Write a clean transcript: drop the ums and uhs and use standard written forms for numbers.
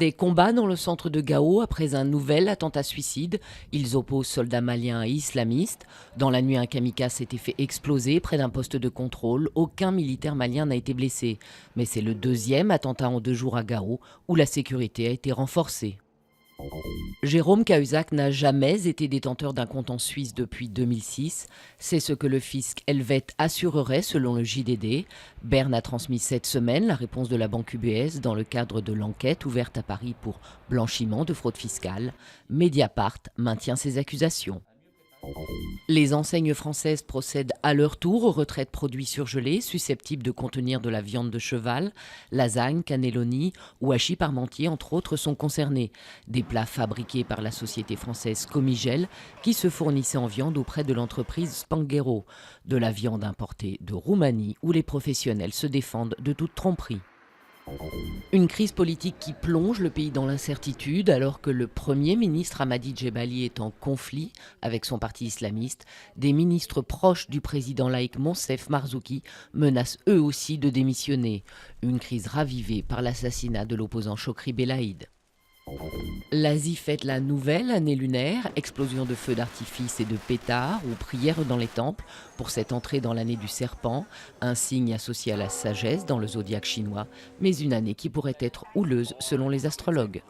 Des combats dans le centre de Gao après un nouvel attentat suicide. Ils opposent soldats maliens et islamistes. Dans la nuit, un kamikaze s'était fait exploser près d'un poste de contrôle. Aucun militaire malien n'a été blessé. Mais c'est le deuxième attentat en 2 jours à Gao où la sécurité a été renforcée. Jérôme Cahuzac n'a jamais été détenteur d'un compte en Suisse depuis 2006. C'est ce que le fisc helvète assurerait selon le JDD. Berne a transmis cette semaine la réponse de la banque UBS dans le cadre de l'enquête ouverte à Paris pour blanchiment de fraude fiscale. Mediapart maintient ses accusations. Les enseignes françaises procèdent à leur tour au retrait de produits surgelés susceptibles de contenir de la viande de cheval. Lasagne, cannelloni ou hachis parmentier, entre autres, sont concernés. Des plats fabriqués par la société française Comigel qui se fournissait en viande auprès de l'entreprise Spanghero. De la viande importée de Roumanie où les professionnels se défendent de toute tromperie. Une crise politique qui plonge le pays dans l'incertitude alors que le Premier ministre Hamadi Djebali est en conflit avec son parti islamiste. Des ministres proches du président laïque Monsef Marzouki menacent eux aussi de démissionner. Une crise ravivée par l'assassinat de l'opposant Chokri Belaïd. L'Asie fête la nouvelle année lunaire, explosion de feux d'artifice et de pétards ou prières dans les temples pour cette entrée dans l'année du serpent, un signe associé à la sagesse dans le zodiaque chinois, mais une année qui pourrait être houleuse selon les astrologues.